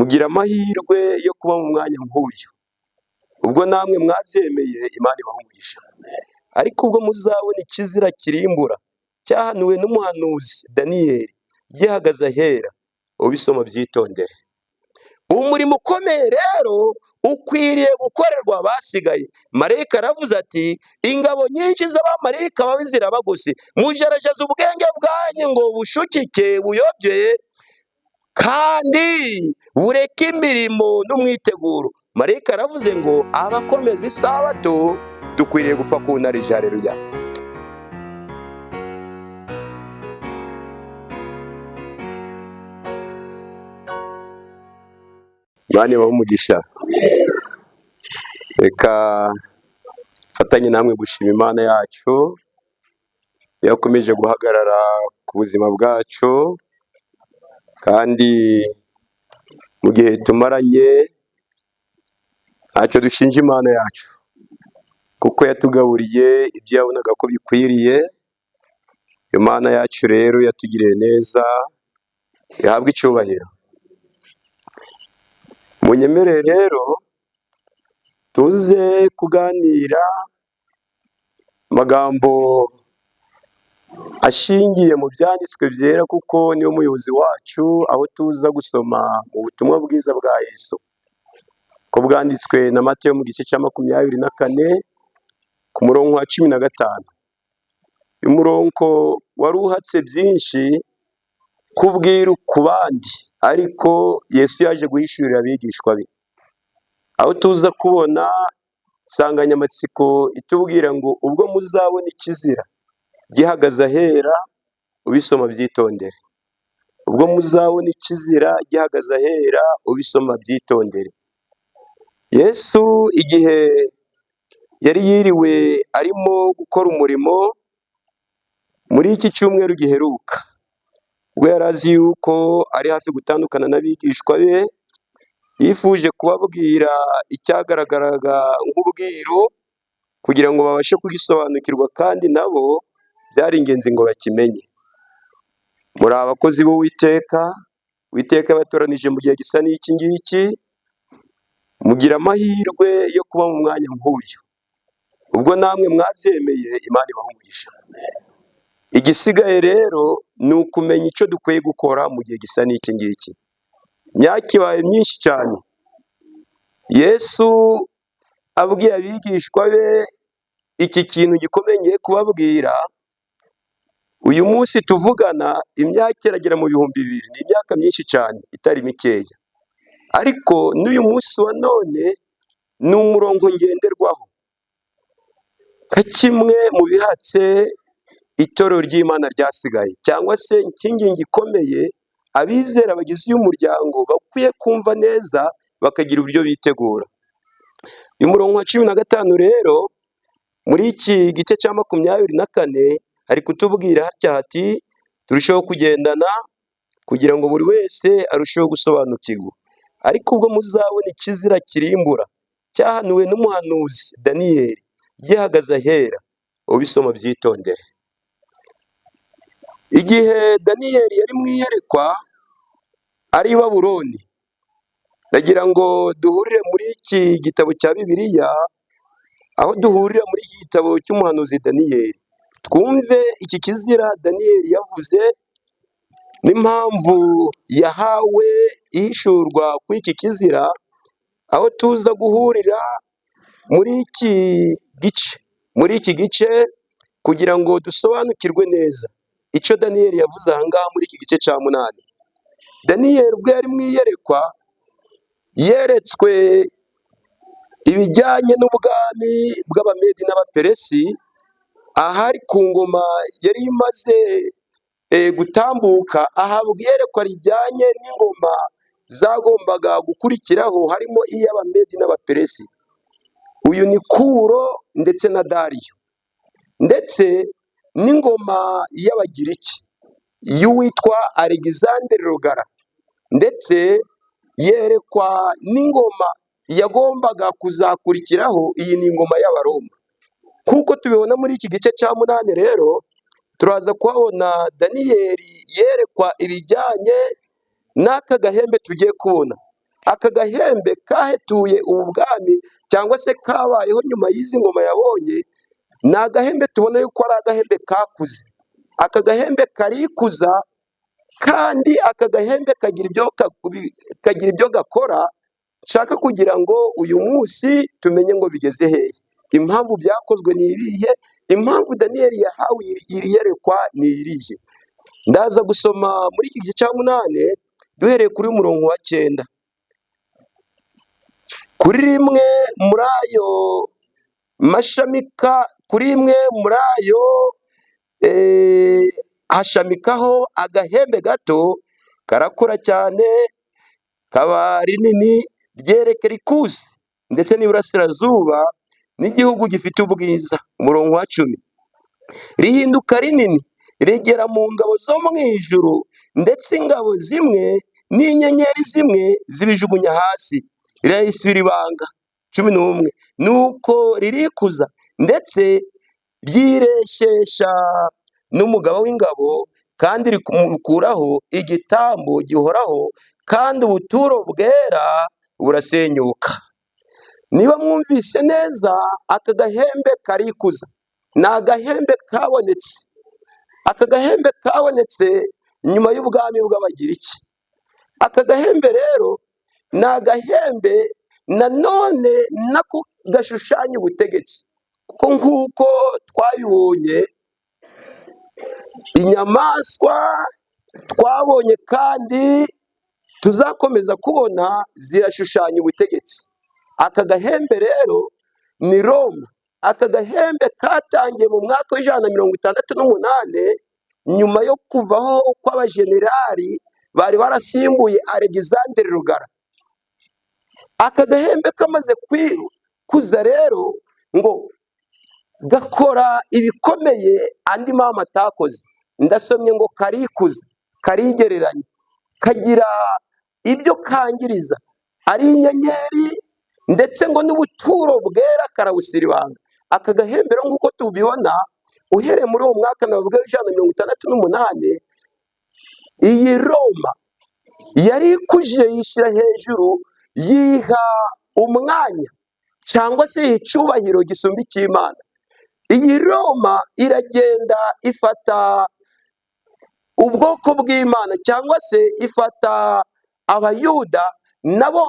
mugira amahirwe yo kuba mu mwanya nk'uyu. Ubwo namwe mwabyemeye, Imana ibaha umugisha. Ariko ubwo muzabona ikizira kirimbura cyahanuwe n'umuhanuzi Daniyeli gihagaze ahera, ubisoma Abyitondere. Umurimo ukomeye rero ukwiriye gukorerwa abasigaye. Marayika aravuze ati, ingabo nyinshi z'abamarayika babi zirabagose, mujarajeze ubwenge bwanyu ngo bushukike buyobye kandi bureke imirimo n'umwiteguro. Marayika aravuze ngo abakomeza isabato dukwiriye gupfa ku ntarije. Haleluya. Imana ibahe umugisha. Reka fatanye namwe gushima Imana yacu yakomeje guhagarara ku buzima bwacu, kandi mu gihe tumaranye ntacyo dushinja Imana yacu, kuko yatugaburiye ibyo yabonaga ko bikwiriye. Imana yacu rero yatugiriye neza, ihabwa icyubahiro. Munyemerere rero tuze kuganira amagambo ashingiye mu byanditswe byera, kuko niyo muyobozi wacu, aho tuza gusoma mu butumwa bwiza bwa Yesu ko bwanditswe na Mateyo mu gice cya 24 ku murongo wa 15. Uyu murongo wari uhatse byinshi kubwira ku bandi, ariko Yesu yaje guhishurira abigishwa be, aho tuza kubona insanganyamatsiko itubwira ngo ubwo muzabona ikizira gihagaze ahera, ubisoma Abyitondere. Ubwo muzabona ikizira gihagaze ahera, ubisoma Abyitondere. Yesu igihe yari yiriwe arimo gukora umurimo muri iki cyumweru giheruka, ubwo yari azi yuko ari hafi gutandukana n'abigishwa be, yifuje kubabwira icyagaragaraga nk'ubwiru kugira ngo babashe kugisobanukirwa, kandi nabo byari ingenzi ngo bakimenye. Muri abakozi b'Uwiteka, Uwiteka yabatoranije mu gihe gisa n'iki ngiki, mugira amahirwe yo kuba mu mwanya nk'uyu. Ubwo namwe mwabyemeye, Imana ibaha umugisha. Igisigaye rero ni ukumenya icyo dukwiye gukora mu gihe gisa n'iki ngiki. Imyaka ibaye myinshi cyane, Yesu abwiye abigishwa be iki kintu gikomeye ngiye kubabwira. Uyu munsi tuvugana imyaka iragera mu 2000, ni imyaka myinshi cyane itari mikeya, ariko n'uyu munsi wa none ni umurongo ngenderwaho nka kimwe mu bihatse itorero ry'Imana ryasigaye, cyangwa se inkingi ikomeye abizera bagize uyu muryango bakwiye kumva neza, bakagira uburyo bitegura. Uyu murongo wa 15 rero muri iki gice cya 24 ari kutubwira hatya hati, turusheho kugendana kugira ngo buri wese arusheho gusobanukirwa. Ariko ubwo muzabona ikizira kirimbura cyahanuwe n'umuhanuzi Daniyeli gihagaze ahera, ubisoma Abyitondere. Igihe Daniyeli yari mu iyerekwa ari i Babuloni, ndagira ngo duhurire muri iki gitabo cya Bibiliya, aho duhurira muri iki gitabo cy'umuhanuzi Daniyeli, twumve iki kizira Daniyeli yavuze n'impamvu yahawe ihishurwa kuri iki kizira, aho tuza guhurira muri iki gice kugira ngo dusobanukirwe neza icyo Daniyeli yavuze aha ngaha muri iki gice cya 8. Daniyeli ubwo yari mu iyerekwa yeretswe ibijyanye n'ubwami bw'Abamedi n'Abaperesi, ahari ku ngoma yari imaze gutambuka, ahabwa iyerekwa rijyanye n'ingoma zagombaga gukurikiraho, harimo iy'Abamedi n'Abaperesi. Uyu ni Kuro ndetse na Dariyo, ndetse n'ingoma y'Abagiriki y'uwitwa Alexandre Rogara, ndetse yerekwa n'ingoma yagombaga kuzakurikiraho. Iyi ni ingoma y'Abaroma. Kuko tubibona muri iki gice cya 8 rero, turaza kuhabona Daniyeli yerekwa ibijyanye n'aka gahembe tugiye kubona. aka gahembe kahetuye ubu bwami cyangwa se kabayeho nyuma y'izi ngoma yabonye, ni agahembe tubona yuko ari agahembe kakuze. Aka gahembe karikuza, kandi aka gahembe kagira ibyo gakora. Nshaka kugira ngo uyu munsi tumenye ngo bigeze hehe, impamvu byakozwe ni ibihe, impamvu Daniyeli yahawe iri yerekwa ni irihe. Ndaza gusoma muri iki gice cya 8 duhereye kuri murongo wa 9. Kuri rimwe muri ayo mashamika, kuri rimwe muri ayo hashamikaho agahembe gato karakura cyane, kaba rinini, ryerekera ikusi ndetse n'iburasirazuba n'igihugu gifite ubwiza. Umurongo wa 10, rihinduka rinini rigera mu ngabo zo mu ijuru, ndetse ingabo zimwe n'inyenyeri zimwe zibijugunya hasi, rirahisira ibanga. 11, nuko ririkuza ndetse ryireshyeshya n'umugaba w'ingabo, kandi rikumukuraho igitambo gihoraho, kandi ubuturo bwera burasenyuka. Niba mwumvise neza, aka gahembe karikuza, ni agahembe kabonetse. Aka gahembe kabonetse nyuma y'ubwami bw'Abagiriki. Aka gahembe rero ni agahembe nanone nako gashushanya ubutegetsi, kuko nk'uko twabibonye inyamaswa twabonye kandi tuzakomeza kubona zirashushanya ubutegetsi. Aka gahembe rero ni Roma. Aka gahembe katangiye mu mwaka w'168 nyuma yo kuvaho kw'abajenerali bari barasimbuye Alexandre Rugara. Aka gahembe kamaze kuza rero ngo gakora ibikomeye andi mama atakoze. Ndasomye ngo karikuza, karigereranya, kagira ibyo kangiriza, ari inyenyeri ndetse ngo n'ubuturo bwera karabusira ibanga. Aka gahembe rero nk'uko tubibona, uhereye muri uwo mwaka navuga w'168, iyi Roma yari ikujije yishyira hejuru, yiha umwanya cyangwa se icyubahiro gisumba icy'Imana. Iyi Roma iragenda ifata ubwoko bw'Imana cyangwa se ifata abayuda, nabo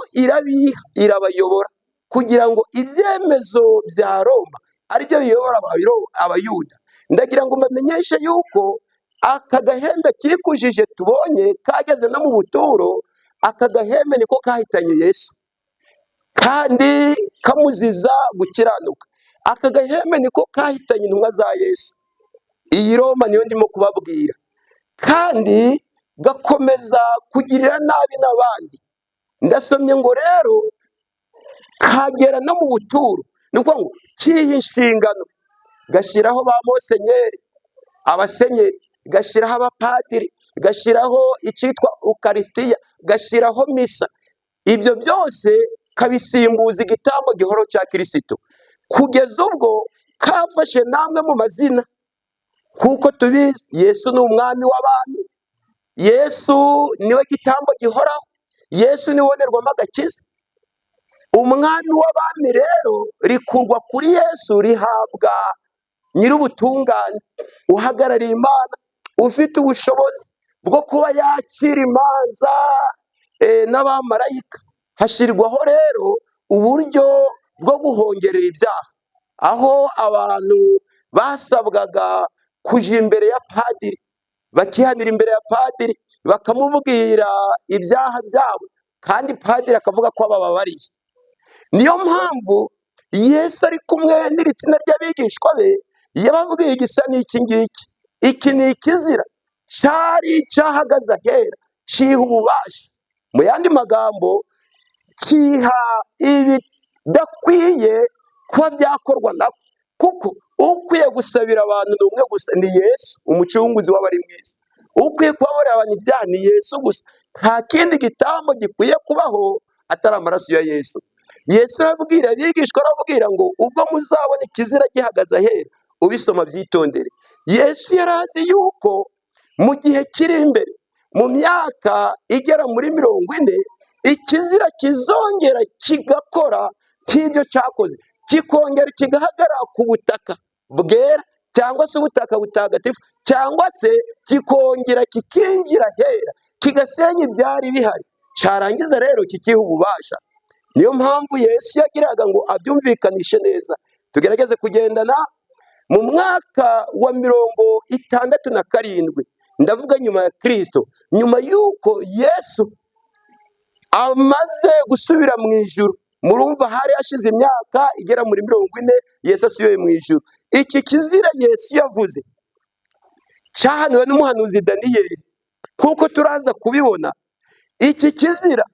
irabayobora kugira ngo ibyemezo bya Roma aribyo biyobora abayuda. Ndagira ngo mbamenyeshe yuko aka gahembe kikujije tubonye kageze no mu buturo, aka gahembe niko kahitanye Yesu kandi kamuziza gukiranuka. Aka gahembe niko kahitanye intumwa za Yesu. Iyi Roma niyo ndimo kubabwira, kandi gakomeza kugirira nabi n'abandi. Ndasomye ngo rero kagera no mu buturo, nuko ngo kiha inshingano, gashyiraho ba Monsenyeri, abasenyeri, gashyiraho abapadiri, gashyiraho icyitwa Ukarisitiya, gashyiraho misa. Ibyo byose kabisimbuza igitambo gihoro cya Kristo, kugeza ubwo kafashe namwe mu mazina. Kuko tubizi, Yesu ni umwami w'abami, Yesu niwe gitambo gihoraho, Yesu niwe wonerwamo agakiza. Umwami w'abami rero rikurwa kuri Yesu, rihabwa nyir'ubutungane, uhagarariye Imana, ufite ubushobozi bwo kuba yakira imanza n'abamarayika. Hashyirwaho rero uburyo bwo guhongerera ibyaha, aho abantu basabwaga kujya imbere ya padiri, bakihanira imbere ya padiri, bakamubwira ibyaha byabo, kandi padiri akavuga ko abababariye. Niyo mpamvu Yesu ari kumwe n'iri tsinda ry'abigishwa be yababwiye igisa n'iki ngiki. Iki ni ikizira cyari cyahagaze ahera, cyiha ububasha. Mu yandi magambo, cyiha ibidakwiye kuba byakorwa nako, kuko ukwiye gusabira abantu ni umwe gusa, ni Yesu, umucunguzi w'abari mu isi. Ukwiye kubabarira abantu ibyaha ni Yesu gusa. Nta kindi gitambo gikwiye kubaho atari amaraso ya Yesu. Yesu arabwira abigishwa, arabwira ngo ubwo muzabona ikizira gihagaze ahera, Ubisoma Abyitondere. Yesu yari azi yuko mu gihe kiri imbere, mu myaka igera muri 40, ikizira kizongera kigakora nk'ibyo cyakoze, kikongera kigahagarara ku butaka bwera cyangwa se ubutaka butagatifu, cyangwa se kikongera kikinjira hera kigasenya ibyari bihari, cyarangiza rero kikiha ububasha. Niyo mpamvu Yesu yagiraga ngo abyumvikanishe neza. Tugerageze kugendana mu mwaka wa 67, ndavuga nyuma ya Kristo, nyuma y'uko Yesu amaze gusubira mu ijuru. Murumva hari hashize imyaka igera muri 40 Yesu asubiye mu ijuru. Iki kizira Yesu yavuze cyahanuwe n'umuhanuzi Daniyeli, kuko turaza kubibona. Iki kizira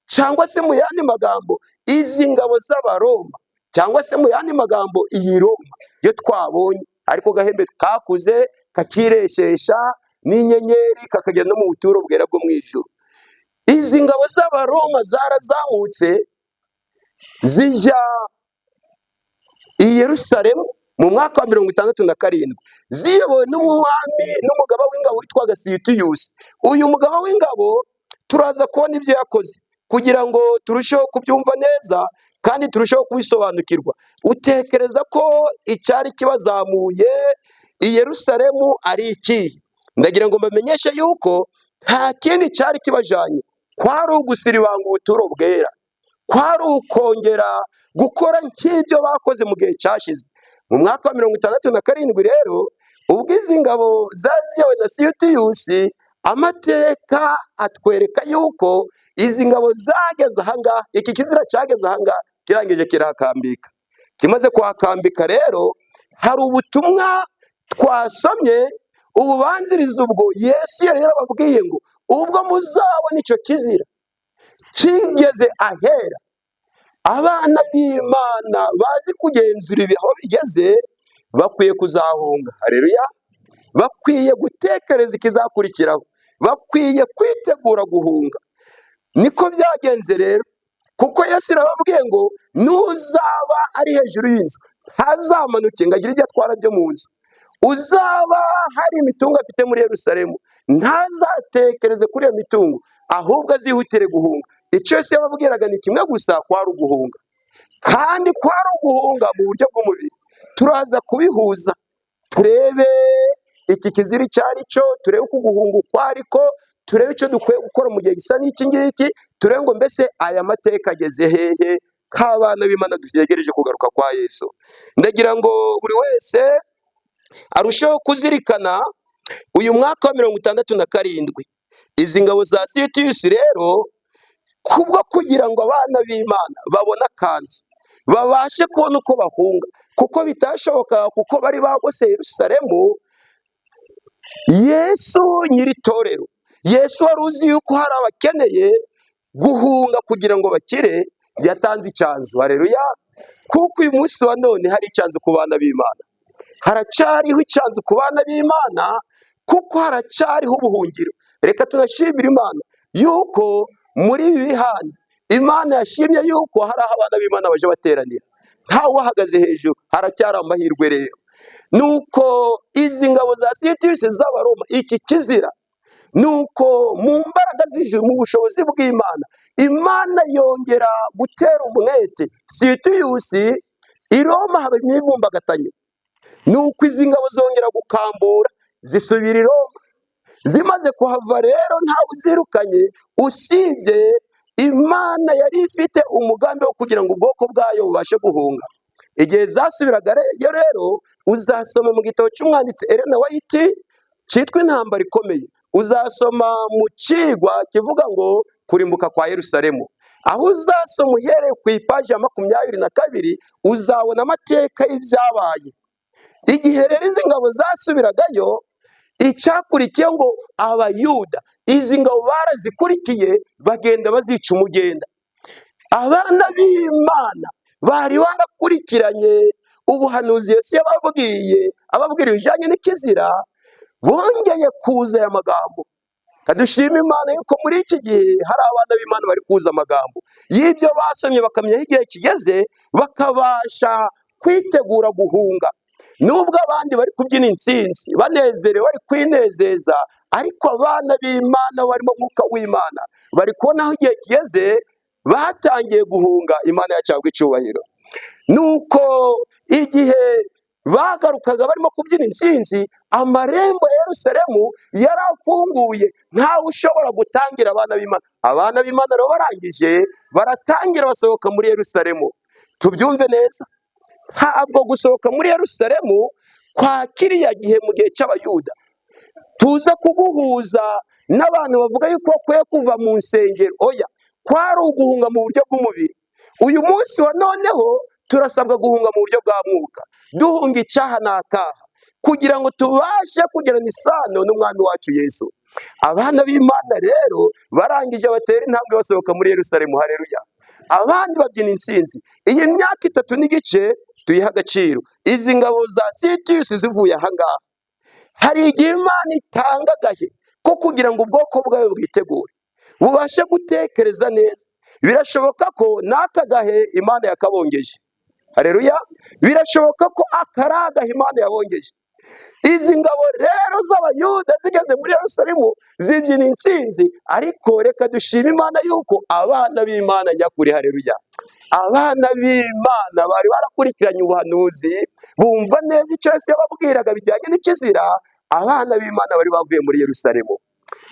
cyangwa se mu yandi magambo izi ngabo z'Abaroma, cyangwa se mu yandi magambo iyi Roma yo twabonye, ariko gahembe kakuze kakireshesha n'inyenyeri kakagera no mu buturo bwera bwo mu ijuru. Izi ngabo z'Abaroma zarazamutse zijya i Yerusalemu mu mwaka wa 67, ziyobowe n'umwami n'umugaba w'ingabo witwaga Sitiyusi. Uyu mugaba w'ingabo turaza kubona ibyo yakoze kugira ngo turusheho kubyumva neza kandi turusheho kubisobanukirwa. Utekereza ko icyari kibazamuye i Yerusalemu ari iki? Ndagira ngo mbamenyeshe yuko nta kindi cyari kibajanye, kwari ugusiribanga ubuturo bwera, kwari ukongera gukora nk'ibyo bakoze mu gihe cyashize. Mu mwaka wa 67 rero, ubwo izi ngabo zaziyowe na Sitiyusi, amateka atwereka yuko izi ngabo zageze ahangaha, iki kizira cyageze ahangaha kirangije kirakambika. Kimaze kuhakambika rero, hari ubutumwa twasomye ububanziriza ubwo Yesu yari yarababwiye ngo ubwo muzabona icyo kizira kigeze ahera, abana b'Imana bazi kugenzura ibiho bigeze bakwiye kuzahunga. Haleluya! Bakwiye gutekereza ikizakurikiraho, bakwiye kwitegura guhunga. Niko byagenze rero, kuko Yesu yarababwiye ngo nuzaba ari hejuru y'inzu ntazamanuke ngo agire ibyo atwara byo mu nzu, uzaba hari imitungo afite muri Yerusalemu ntazatekereze kuri iyo mitungo, ahubwo azihutire guhunga. Icyo Yesu yababwiraga ni kimwe gusa, kwari uguhunga, kandi kwari uguhunga mu buryo bw'umubiri. Turaza kubihuza turebe iki kizira icyo ari cyo, turebe uko guhunga uko ariko, turebe icyo dukwiye gukora mu gihe gisa n'iki ngiki, turebe ngo mbese aya mateka ageze hehe k'abana b'Imana dutegereje kugaruka kwa Yesu. Ndagira ngo buri wese arusheho kuzirikana uyu mwaka wa 67. Izi ngabo za Sitiyusi rero, kubwo kugira ngo abana b'Imana babone akanzu babashe kubona uko bahunga, kuko bitashoboka, kuko bari bagose Yerusalemu. Yesu nyiritorero, Yesu wari uzi yuko hari abakeneye guhunga kugira ngo bakire, yatanze icyanzu. Haleluya! Kuko uyu munsi wa none hari icyanzu ku bana b'Imana, haracyariho icyanzu ku bana b'Imana, kuko haracyariho ubuhungiro. Reka tunashimire Imana yuko muri ibi bihano Imana yashimye yuko hari aho abana b'Imana baje bateranira, ntawe uhagaze hejuru, haracyari amahirwe rero. Nuko izi ngabo za Sitiyusi z'Abaroma, iki kizira, nuko mu mbaraga z'ijuru, mu bushobozi bw'Imana, Imana yongera gutera umwete Sitiyusi. I Roma haba imyivumbagatanyo, nuko izi ngabo zongera gukambura zisubira i Roma. Zimaze kuhava rero ntawe uzirukanye, usibye Imana yari ifite umugambi wo kugira ngo ubwoko bwayo bubashe guhunga. Igihe zasubiraga rero, uzasoma mu gitabo cy'umwanditsi Ellen White cyitwa Intambara Ikomeye, uzasoma mu kigwa kivuga ngo kurimbuka kwa Yerusalemu. Aho uzasoma uhereye ku ipaji ya 22, uzabona amateka y'ibyabaye. Igihe rero izi ngabo zasubiragayo, icyakurikiye ngo Abayuda, izi ngabo barazikurikiye bagenda bazica umugenda. Abana b'Imana bari barakurikiranye ubuhanuzi Yesu yababwiye, ababwira ibijyanye n'ikizira, bongeye kuza aya magambo. Kadushima Imana yuko muri iki gihe hari abana b'Imana bari kuza amagambo y'ibyo basomye, bakamenya igihe kigeze bakabasha kwitegura guhunga. nubwo abandi bari kubyina intsinzi banezerewe bari kwinezeza, ariko abana b'Imana barimo mwuka w'Imana bari kubona aho igihe kigeze batangiye guhunga. Imana yacyabwa icyubahiro. Nuko igihe bagarukaga barimo kubyina intsinzi, amarembo ya Yerusalemu yari afunguye, ntawe ushobora gutangira abana b'Imana. Abana b'Imana rero barangije baratangira basohoka muri Yerusalemu. Tubyumve neza, ntabwo gusohoka muri Yerusalemu kwa kiriya gihe mu gihe cy'Abayuda tuza kuguhuza n'abantu bavuga yuko bakwiye kuva mu nsengero. Oya, kwari uguhunga mu buryo bw'umubiri. Uyu munsi wa noneho turasabwa guhunga mu buryo bwa mwuka, duhunga icyaha n'akaha, kugira ngo tubashe kugirana isano n'umwami wacu Yesu. Abana b'Imana rero barangije batera intambwe basohoka muri Yerusalemu. Haleluya. Abandi babyina intsinzi. Iyi myaka 3 n'igice tuyiha agaciro. Izi ngabo za Sitiyusi zivuye ahangaha, hari igihe Imana itanga agahe ko kugira ngo ubwoko bwawe bwitegure bubashe gutekereza neza. Birashoboka ko n'aka gahe Imana yakabongeje. Haleluya. Birashoboka ko akaraga Imana yabongeje. Izi ngabo rero z'Abayuda zigeze muri Yerusalemu zibyina intsinzi, ariko reka dushima Imana yuko abana b'Imana nyakuri, haleluya, abana b'Imana bari barakurikiranye ubuhanuzi bumva neza icyo Yesu yababwiraga bijyanye n'ikizira. Abana b'Imana bari bavuye muri Yerusalemu,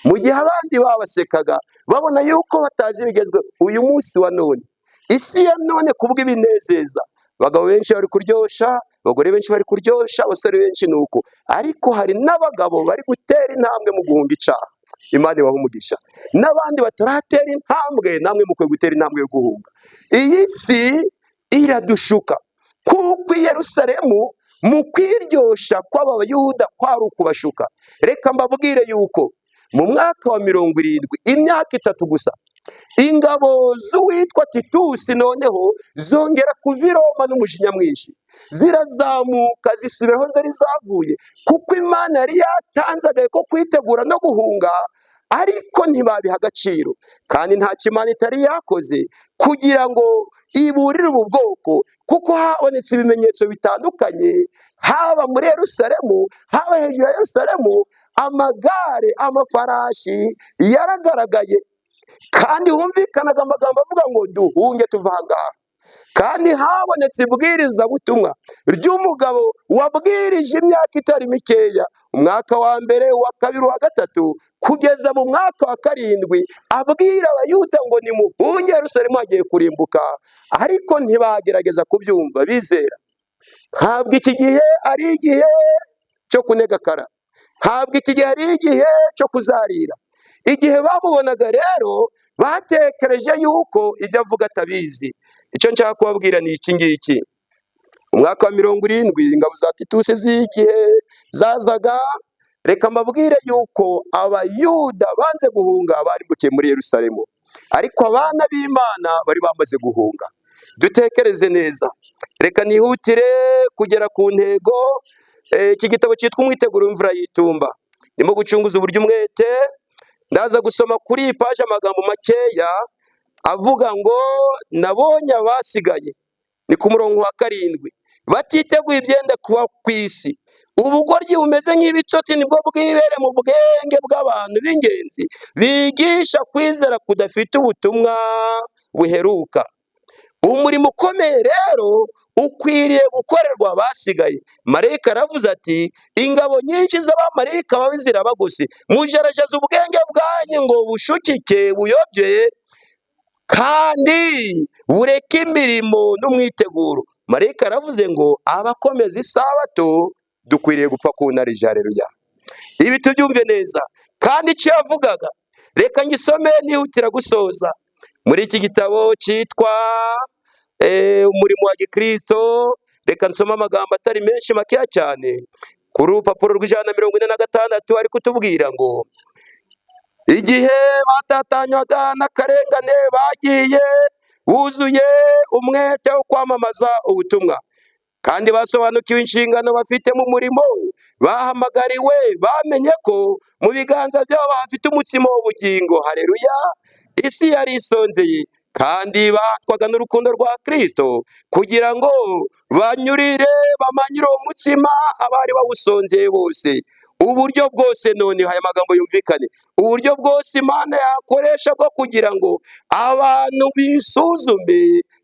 mu gihe abandi babasekaga babona yuko batazi ibigezweho. Uyu munsi wa none, isi ya none kubw'ibinezeza, abagabo benshi bari kuryosha, abagore benshi bari kuryosha, abasore benshi nuko, ariko hari n'abagabo bari gutera intambwe mu guhunga icyaha. Imana ibahe umugisha. N'abandi bataratera intambwe, namwe mukwiye gutera intambwe yo guhunga. Iyi si iradushuka, kuko i Yerusalemu mu kwiryosha kw'aba Bayuda kwari ukubashuka. Reka mbabwire yuko mu mwaka wa 70, imyaka 3 gusa, ingabo z'uwitwa Titusi noneho zongera kuva i Roma n'umujinya mwinshi, zirazamuka zisubira aho zari zavuye, kuko Imana yari yatanze agahe ko kwitegura no guhunga, ariko ntibabiha agaciro. Kandi nta Imana itari yakoze kugira ngo iburire ubu bwoko, kuko habonetse ibimenyetso bitandukanye, haba muri Yerusalemu, haba hejuru ya Yerusalemu, amagare, amafarashi yaragaragaye, kandi humvikanaga amagambo avuga ngo duhunge tuva ahangaha. Kandi habonetse ibwirizabutumwa ry'umugabo wabwirije imyaka itari mikeya, umwaka wa mbere, uwa kabiri, uwa gatatu, kugeza mu mwaka wa 7, abwira Abayuda ngo nimuhunge, Yerusalemu hagiye kurimbuka. Ariko ntibagerageza kubyumva bizera. Ntabwo iki gihe ari igihe cyo kunegakara, ntabwo iki gihe ari igihe cyo kuzarira. Igihe bamubonaga rero batekereje yuko ibyo avuga atabizi. Icyo nshaka kubabwira ni iki ngiki: umwaka wa 70, ingabo za Titusi z'igihe zazaga, reka mbabwire yuko Abayuda banze guhunga barimbukiye muri Yerusalemu, ariko abana b'Imana bari bamaze guhunga. Dutekereze neza. Reka nihutire kugera ku ntego. Iki gitabo cyitwa Umwiteguro w'imvura y'itumba. Ndimo gucunguza uburyo umwete, ndaza gusoma kuri iyi paje amagambo makeya avuga ngo nabonye abasigaye, ni ku murongo wa 7, batiteguye ibyenda kuba ku isi. Ubugoryi bumeze nk'ibitotsi nibwo bwibere mu bwenge bw'abantu b'ingenzi bigisha kwizera kudafite ubutumwa buheruka. Umurimo ukomeye rero ukwiriye gukorerwa abasigaye. Marayika aravuze ati, ingabo nyinshi z'abamarayika babi zirabagose, mujarajeze ubwenge bwanyu ngo bushukike buyobye, kandi bureke imirimo n'umwiteguro. Marayika aravuze ngo abakomeza isabato dukwiriye gupfa ku ntarije. Haleluya. Ibi tubyumve neza. Kandi icyo yavugaga, reka ngisome nihutira gusoza. Muri iki gitabo cyitwa umurimo wa Gikristo, reka nsoma amagambo atari menshi, makeya cyane, kuri urupapuro rw'146, ari kutubwira ngo igihe batatanywaga n'akarengane bagiye buzuye umwete wo kwamamaza ubutumwa, kandi basobanukiwe inshingano bafite mu murimo bahamagariwe, bamenye ko mu biganza byabo bafite umutsima w'ubugingo. Haleluya. Isi yari isonzeye kandi batwaga n'urukundo rwa Kristo kugira ngo banyurire bamanyure uwo mutsima abari bawusonzeye bose. Uburyo bwose noneho aya magambo yumvikane, uburyo bwose Imana yakoresha bwo kugira ngo abantu bisuzume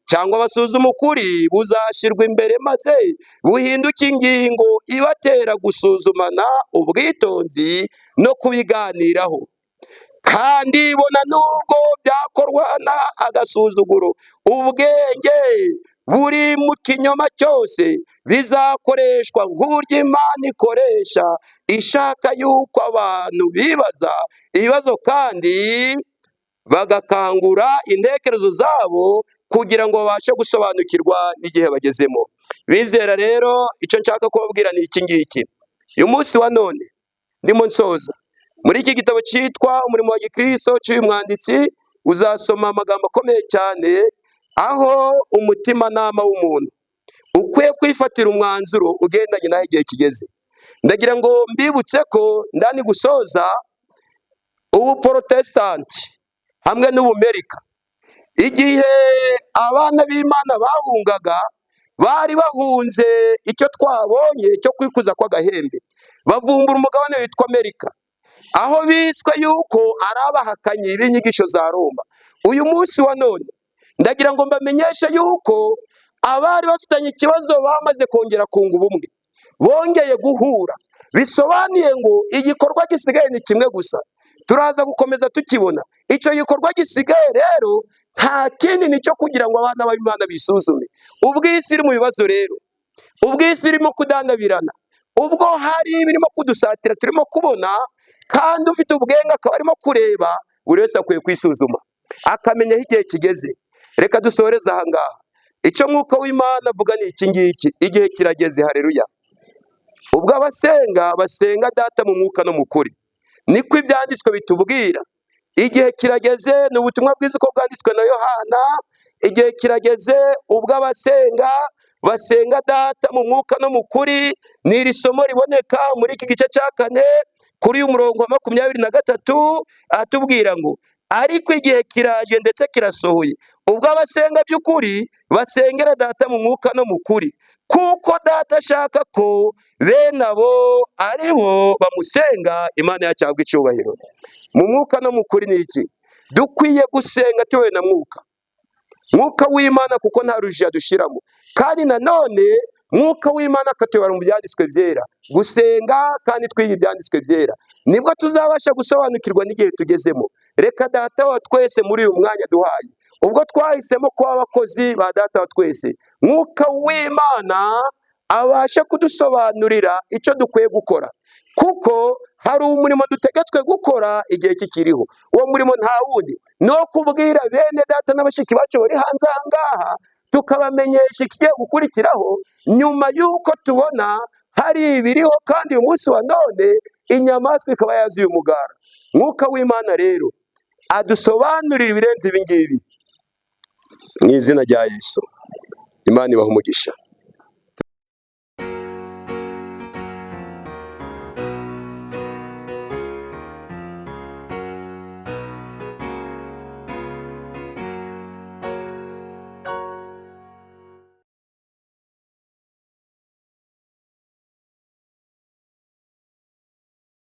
cyangwa basuzume ukuri buzashyirwa imbere, maze buhinduke ingingo ibatera gusuzumana ubwitonzi no kubiganiraho. Kandi bona nubwo byakorwana agasuzuguro, ubwenge buri mu kinyoma cyose bizakoreshwa nk'uburyo Imana ikoresha ishaka yuko abantu bibaza ibibazo kandi bagakangura intekerezo zabo kugira ngo babashe gusobanukirwa n'igihe bagezemo. Bizera rero, icyo nshaka kubabwira ni iki ngiki. Uyu munsi wa none ndimo nsoza muri iki gitabo cyitwa Umurimo wa Gikristo cy'uyu mwanditsi, uzasoma amagambo akomeye cyane, aho umutimanama w'umuntu ukwiye kwifatira umwanzuro ugendanye n'aho igihe kigeze. Ndagira ngo mbibutse ko ndani gusoza Ubuprotesitanti hamwe n'Ubumerika, igihe abana b'Imana bahungaga, bari bahunze icyo twabonye cyo kwikuza kw'agahembe, bavumbura umugabane witwa Amerika, aho biswe yuko ari abahakanyi b'inyigisho za Roma. Uyu munsi wa none ndagira ngo mbamenyeshe yuko abari bafitanye ikibazo bamaze kongera kunga ubumwe, bongeye guhura. Bisobanuye ngo igikorwa gisigaye ni kimwe gusa, turaza gukomeza tukibona. Icyo gikorwa gisigaye rero nta kindi ni cyo kugira ngo abana b'Imana bisuzume. Ubwo isi iri mu bibazo rero, ubwo isi irimo kudandabirana, ubwo hari ibirimo kudusatira turimo kubona, kandi ufite ubwenge akaba arimo kureba, buri wese akwiye kwisuzuma akamenya aho igihe kigeze. Reka dusoreze aha ngaha. Icyo Mwuka w'Imana avuga ni iki ngiki: igihe kirageze. Haleluya! Ubwo abasenga basenga Data mu mwuka no mu kuri, niko ibyanditswe bitubwira. Igihe kirageze, ni ubutumwa bwiza uko bwanditswe na Yohana. Igihe kirageze ubwo abasenga basenga Data mu mwuka no mu kuri. Ni iri somo riboneka muri iki gice cya 4 kuri uyu murongo wa 23, atubwira ngo ariko igihe kiraje ndetse kirasohoye, ubwo abasenga by'ukuri basengera Data mu mwuka no mu kuri, kuko Data ashaka ko bene abo ari bo bamusenga. Imana yacu ihabwe icyubahiro. Mu mwuka no mu kuri ni iki? Dukwiye gusenga tuyobowe na mwuka w'Imana, kuko nta rujiya dushiramo. Kandi nanone Mwuka w'Imana akatuyobora mu byanditswe byera. Gusenga kandi twiga ibyanditswe byera, nibwo tuzabasha gusobanukirwa n'igihe tugezemo. Reka Data wa twese muri uyu mwanya duhaye, ubwo twahisemo kuba abakozi ba Data wa twese, Mwuka w'Imana abasha kudusobanurira icyo dukwiye gukora, kuko hari umurimo dutegetswe gukora igihe kikiriho. Uwo murimo nta wundi no kubwira bene Data n'abashiki bacu bari hanze aha ngaha, tukabamenyesha ikigiye gukurikiraho, nyuma y'uko tubona hari ibiriho. Kandi uyu munsi wa none inyamaswa ikaba yazuye umugara. Mwuka w'Imana rero adusobanurira ibirenze ibi ngibi, mu izina rya Yesu. Imana ibahe umugisha.